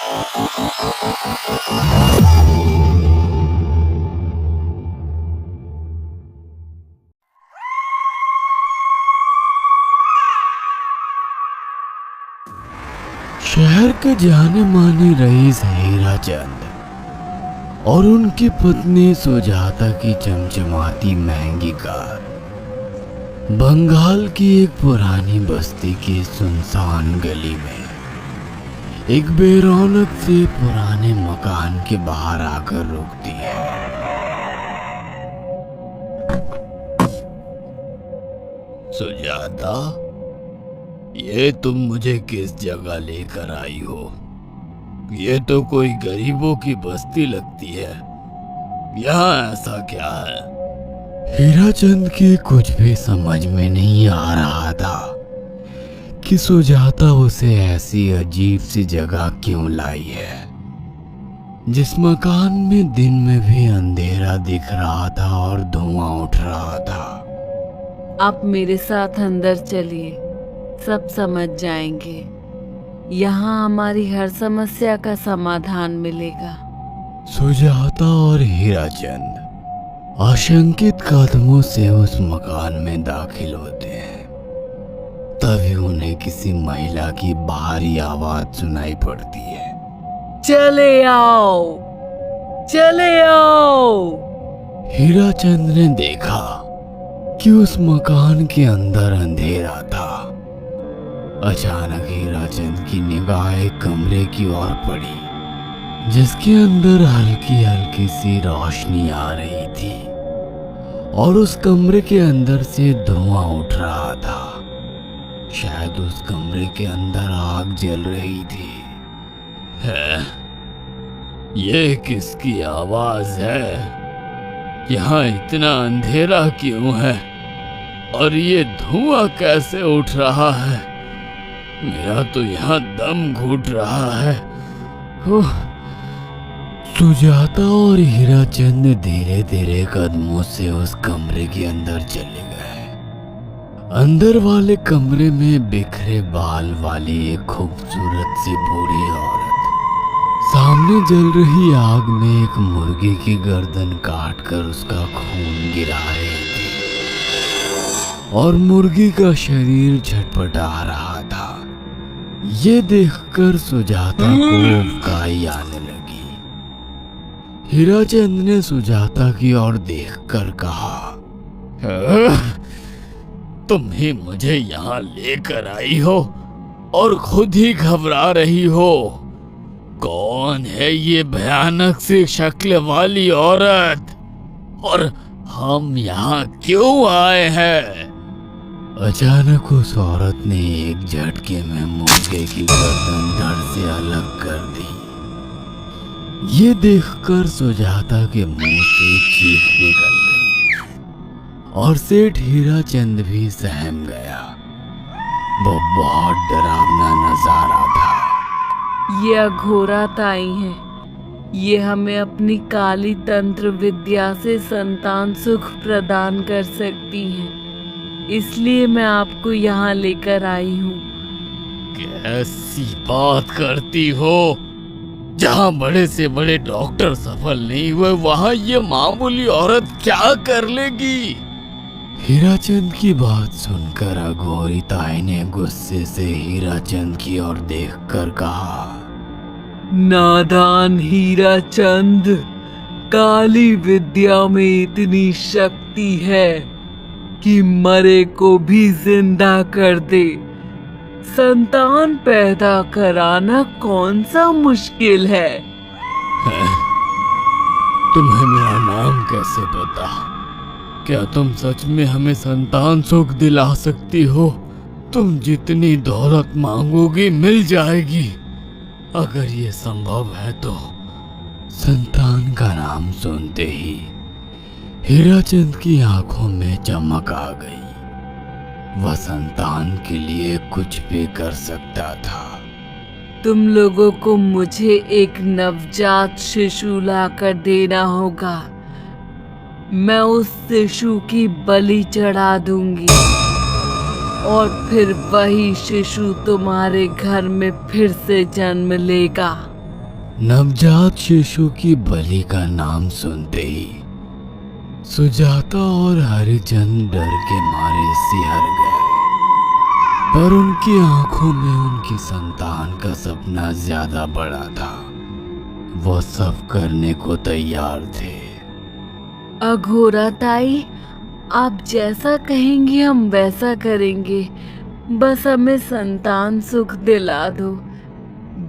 शहर के जाने माने रईस हीराचंद और उनकी पत्नी सुजाता की चमचमाती महंगी कार बंगाल की एक पुरानी बस्ती की सुनसान गली में एक बेरौनक से पुराने मकान के बाहर आकर रुकती है। सुजाता, ये तुम मुझे किस जगह लेकर आई हो? ये तो कोई गरीबों की बस्ती लगती है। यहाँ ऐसा क्या है? हीराचंद की कुछ भी समझ में नहीं आ रहा था कि सुजाता उसे ऐसी अजीब सी जगह क्यों लाई है, जिस मकान में दिन में भी अंधेरा दिख रहा था और धुआं उठ रहा था। आप मेरे साथ अंदर चलिए, सब समझ जाएंगे। यहाँ हमारी हर समस्या का समाधान मिलेगा। सुजाता और हीराचंद आशंकित कदमों से उस मकान में दाखिल होते हैं। तभी उन्हें किसी महिला की बाहरी आवाज सुनाई पड़ती है। चले आओ, चले आओ। हीराचंद ने देखा कि उस मकान के अंदर अंधेरा था। अचानक हीराचंद की निगाह एक कमरे की ओर पड़ी, जिसके अंदर हल्की हल्की सी रोशनी आ रही थी और उस कमरे के अंदर से धुआं उठ रहा था। शायद उस कमरे के अंदर आग जल रही थी। है, ये किसकी आवाज है? यहाँ इतना अंधेरा क्यों है और ये धुआं कैसे उठ रहा है? मेरा तो यहाँ दम घुट रहा है। सुजाता और हीराचंद धीरे धीरे कदमों से उस कमरे के अंदर चले गए। अंदर वाले कमरे में बिखरे बाल वाली एक खूबसूरत सी बूढ़ी औरत सामने जल रही आग में एक मुर्गी की गर्दन काटकर उसका खून गिरा रही थी और मुर्गी का शरीर झटपटा रहा था। ये देखकर सुजाता को उबकाई आने लगी। हीराचंद ने सुजाता की ओर देखकर कहा, तुम ही मुझे यहाँ लेकर आई हो और खुद ही घबरा रही हो। कौन है ये भयानक सी शक्ल वाली औरत और हम यहाँ क्यों आए हैं? अचानक उस औरत ने एक झटके में मुर्गे की गर्दन धड़ से अलग कर दी। ये देखकर सुजाता के मुंह से चीख निकल गई और सेठ हीराचंद भी सहम गया। वो बहुत डरावना नजारा था। ये अघोराताई हैं। ये हमें अपनी काली तंत्र विद्या से संतान सुख प्रदान कर सकती हैं। इसलिए मैं आपको यहाँ लेकर आई हूँ। कैसी बात करती हो? जहाँ बड़े से बड़े डॉक्टर सफल नहीं हुए, वहाँ ये मामूली औरत क्या कर लेगी? हीराचंद की बात सुनकर अघोरिताई ने गुस्से से हीराचंद की ओर देखकर कहा, नादान हीराचंद, काली विद्या में इतनी शक्ति है कि मरे को भी जिंदा कर दे। संतान पैदा कराना कौन सा मुश्किल है? तुम्हें मेरा नाम कैसे पता? क्या तुम सच में हमें संतान सुख दिला सकती हो? तुम जितनी दौलत मांगोगी मिल जाएगी। अगर ये संभव है तो। संतान का नाम सुनते ही हीराचंद की आंखों में चमक आ गई। वह संतान के लिए कुछ भी कर सकता था। तुम लोगों को मुझे एक नवजात शिशु लाकर देना होगा। मैं उस शिशु की बलि चढ़ा दूंगी और फिर वही शिशु तुम्हारे घर में फिर से जन्म लेगा। नवजात शिशु की बलि का नाम सुनते ही सुजाता और हरिचंद डर के मारे सिहर गए, पर उनकी आंखों में उनकी संतान का सपना ज्यादा बड़ा था। वो सब करने को तैयार थे। अघोरा ताई, आप जैसा कहेंगी हम वैसा करेंगे। बस हमें संतान सुख दिला दो।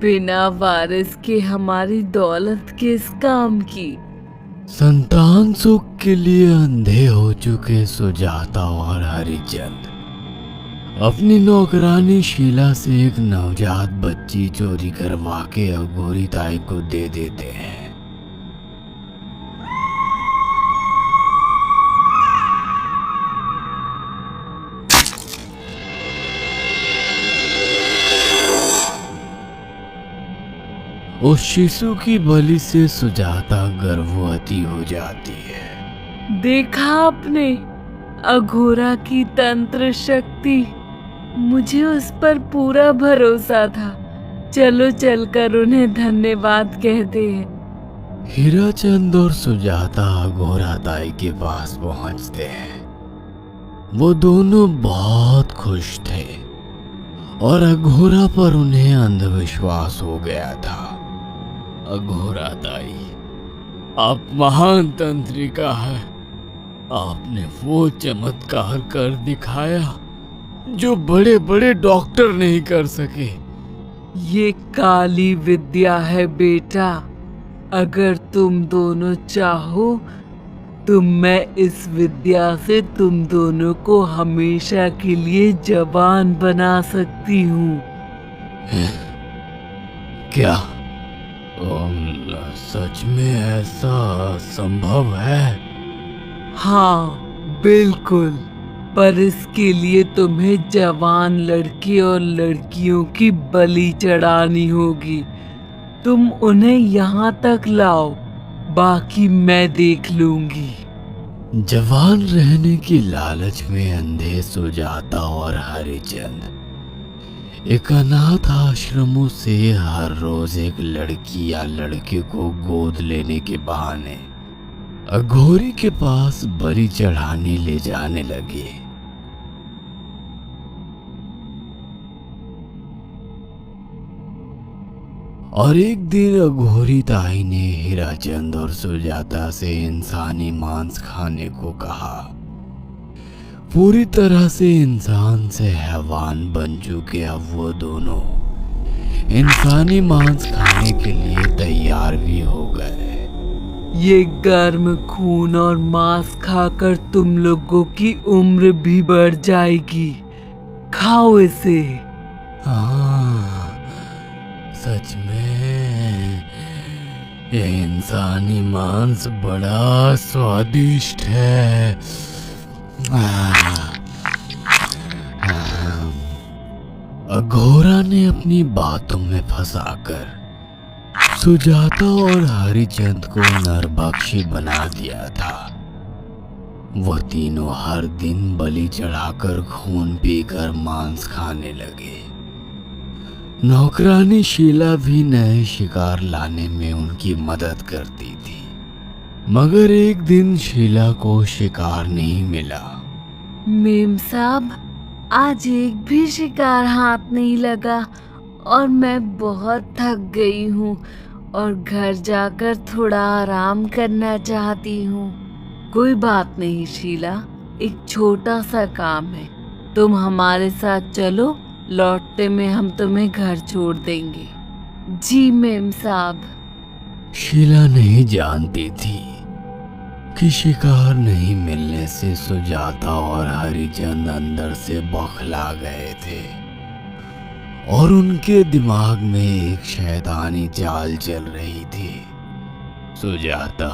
बिना वारिस के हमारी दौलत किस काम की। संतान सुख के लिए अंधे हो चुके सुजाता और हरिचंद अपनी नौकरानी शीला से एक नवजात बच्ची चोरी करवा के अघोरी ताई को दे देते हैं। उस शिशु की बलि से सुजाता गर्भवती हो जाती है। देखा आपने अघोरा की तंत्र शक्ति। मुझे उस पर पूरा भरोसा था। चलो चलकर उन्हें धन्यवाद कहते हैं। हीराचंद और सुजाता अघोरा ताई के पास पहुंचते हैं। वो दोनों बहुत खुश थे और अघोरा पर उन्हें अंधविश्वास हो गया था। अघोरा ताई, आप महान तंत्रिका है। आपने वो चमत्कार कर दिखाया जो बड़े बड़े डॉक्टर नहीं कर सके। ये काली विद्या है बेटा। अगर तुम दोनों चाहो तो मैं इस विद्या से तुम दोनों को हमेशा के लिए जवान बना सकती हूँ। क्या सच में ऐसा संभव है? हाँ बिल्कुल, पर इसके लिए तुम्हें जवान लड़के और लड़कियों की बलि चढ़ानी होगी। तुम उन्हें यहाँ तक लाओ, बाकी मैं देख लूंगी। जवान रहने की लालच में अंधे सुजाता और हरिचंद एक अनाथ आश्रमों से हर रोज एक लड़की या लड़के को गोद लेने के बहाने अघोरी के पास बलि चढ़ाने ले जाने लगे। और एक दिन अघोरी ताई ने हीराचंद और सुजाता से इंसानी मांस खाने को कहा। पूरी तरह से इंसान से हैवान बन चुके अब वो दोनों इंसानी मांस खाने के लिए तैयार भी हो गए। ये गर्म खून और मांस खाकर तुम लोगों की उम्र भी बढ़ जाएगी। खाओ इसे। हाँ, सच में ये इंसानी मांस बड़ा स्वादिष्ट है। अघोरा ने अपनी बातों में फंसाकर सुजाता और हरिचंद को नरभक्षी बना दिया था। वो तीनों हर दिन बलि चढ़ाकर खून पीकर मांस खाने लगे। नौकरानी शीला भी नए शिकार लाने में उनकी मदद करती थी, मगर एक दिन शीला को शिकार नहीं मिला। मेम साहब, आज एक भी शिकार हाथ नहीं लगा और मैं बहुत थक गई हूँ और घर जाकर थोड़ा आराम करना चाहती हूँ। कोई बात नहीं शीला, एक छोटा सा काम है। तुम हमारे साथ चलो, लौटते में हम तुम्हें घर छोड़ देंगे। जी मेम साहब। शीला नहीं जानती थी कि शिकार नहीं मिलने से सुजाता और हरिचंद अंदर से बौखला गए थे और उनके दिमाग में एक शैतानी चाल चल रही थी। सुजाता,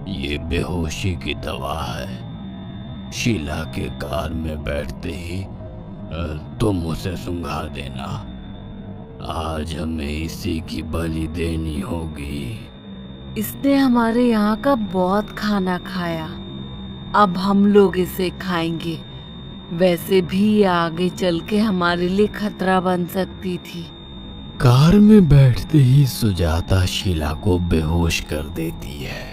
ये बेहोशी की दवा है। शीला के कार में बैठते ही तुम उसे सुंघा देना। आज हमें इसी की बलि देनी होगी। इसने हमारे यहाँ का बहुत खाना खाया, अब हम लोग इसे खाएंगे। वैसे भी ये आगे चल के हमारे लिए खतरा बन सकती थी। कार में बैठते ही सुजाता शीला को बेहोश कर देती है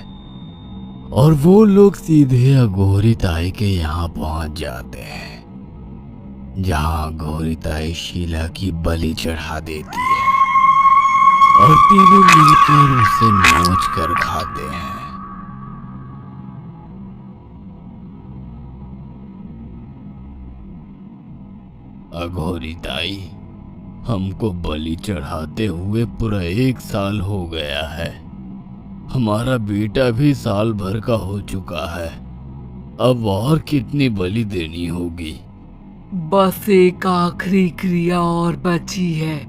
और वो लोग सीधे अघोरी ताई के यहाँ पहुंच जाते हैं, जहां अघोरी ताई शीला की बलि चढ़ा देती है और तीनों मिलकर उसे नोच कर खाते हैं। अघोरी ताई, हमको बलि चढ़ाते हुए पूरा 1 साल हो गया है। हमारा बेटा भी साल भर का हो चुका है। अब और कितनी बलि देनी होगी? बस एक आखिरी क्रिया और बची है,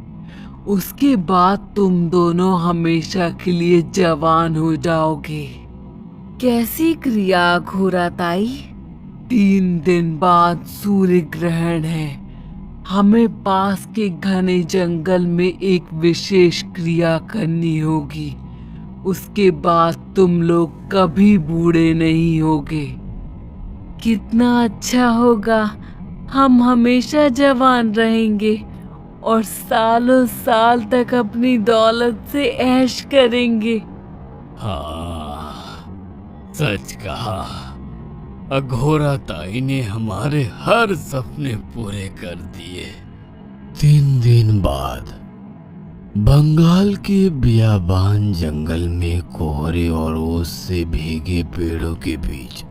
उसके बाद तुम दोनों हमेशा के लिए जवान हो जाओगे। कैसी क्रिया घोरा ताई? 3 दिन बाद सूर्य ग्रहण है। हमें पास के घने जंगल में एक विशेष क्रिया करनी होगी। उसके बाद तुम लोग कभी बूढ़े नहीं होगे। कितना अच्छा होगा, हम हमेशा जवान रहेंगे और सालों साल तक अपनी दौलत से ऐश करेंगे। हाँ, सच कहा। अघोरा ताई ने हमारे हर सपने पूरे कर दिए। 3 दिन बाद बंगाल के बियाबान जंगल में कोहरे और ओस से भीगे पेड़ों के बीच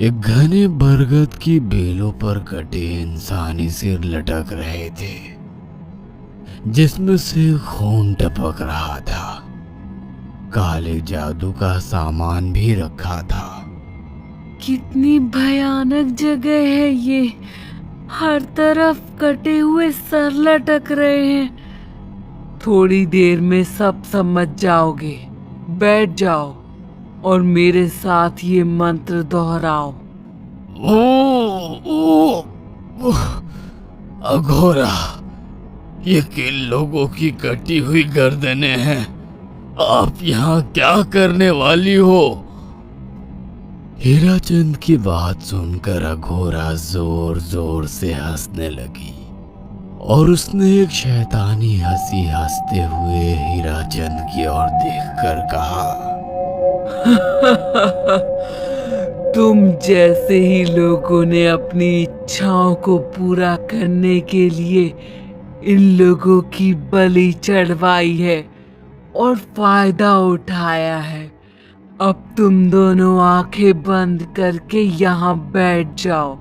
एक घने बरगद की बेलों पर कटे इंसानी सिर लटक रहे थे, जिसमें से खून टपक रहा था। काले जादू का सामान भी रखा था। कितनी भयानक जगह है ये। हर तरफ कटे हुए सर लटक रहे हैं। थोड़ी देर में सब समझ जाओगे। बैठ जाओ और मेरे साथ ये मंत्र दोहराओ। अघोरा, ये किन लोगों की कटी हुई गर्दनें हैं? आप यहाँ क्या करने वाली हो? हीराचंद की बात सुनकर अघोरा जोर जोर से हंसने लगी और उसने एक शैतानी हंसी हंसते हुए हीराचंद की ओर देखकर कहा, तुम जैसे ही लोगों ने अपनी इच्छाओं को पूरा करने के लिए इन लोगों की बलि चढ़वाई है और फायदा उठाया है। अब तुम दोनों आंखें बंद करके यहाँ बैठ जाओ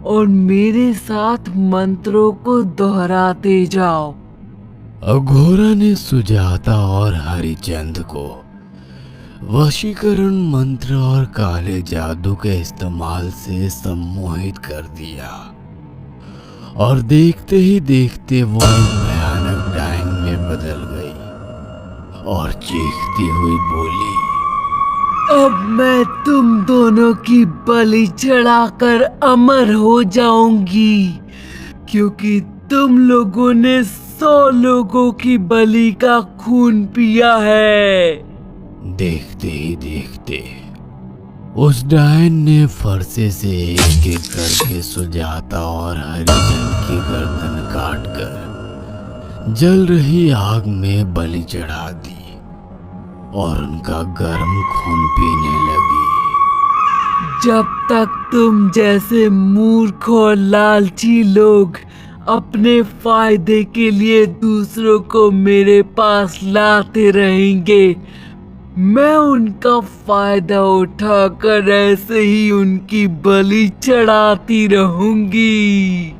और मेरे साथ मंत्रों को दोहराते जाओ। अघोरा ने सुजाता और हरिचंद को वशीकरण मंत्र और काले जादू के इस्तेमाल से सम्मोहित कर दिया और देखते ही देखते वो एक भयानक डायन में बदल गई और चीखती हुई बोली, अब मैं तुम दोनों की बलि चढ़ाकर अमर हो जाऊंगी, क्योंकि तुम लोगों ने 100 लोगों की बलि का खून पिया है। देखते ही देखते उस डायन ने फरसे से एक एक करके सुजाता और हरिचंद की गर्दन काटकर जल रही आग में बलि चढ़ा दी और उनका गर्म खून पीने लगी। जब तक तुम जैसे मूर्ख और लालची लोग अपने फायदे के लिए दूसरों को मेरे पास लाते रहेंगे, मैं उनका फायदा उठाकर ऐसे ही उनकी बलि चढ़ाती रहूंगी।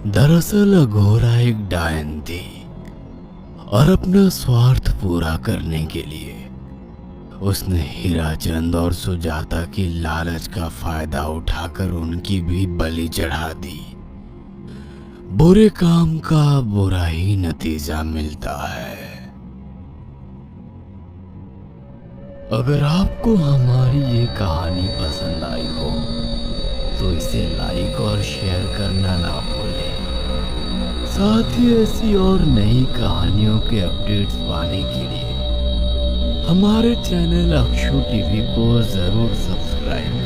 दरअसल अघोरा एक डायन थी और अपना स्वार्थ पूरा करने के लिए उसने हीराचंद और सुजाता की लालच का फायदा उठाकर उनकी भी बलि चढ़ा दी। बुरे काम का बुरा ही नतीजा मिलता है। अगर आपको हमारी ये कहानी पसंद आई हो तो इसे लाइक और शेयर करना ना भूलें। साथ ही ऐसी और नई कहानियों के अपडेट्स पाने के लिए हमारे चैनल अक्षु टीवी को जरूर सब्सक्राइब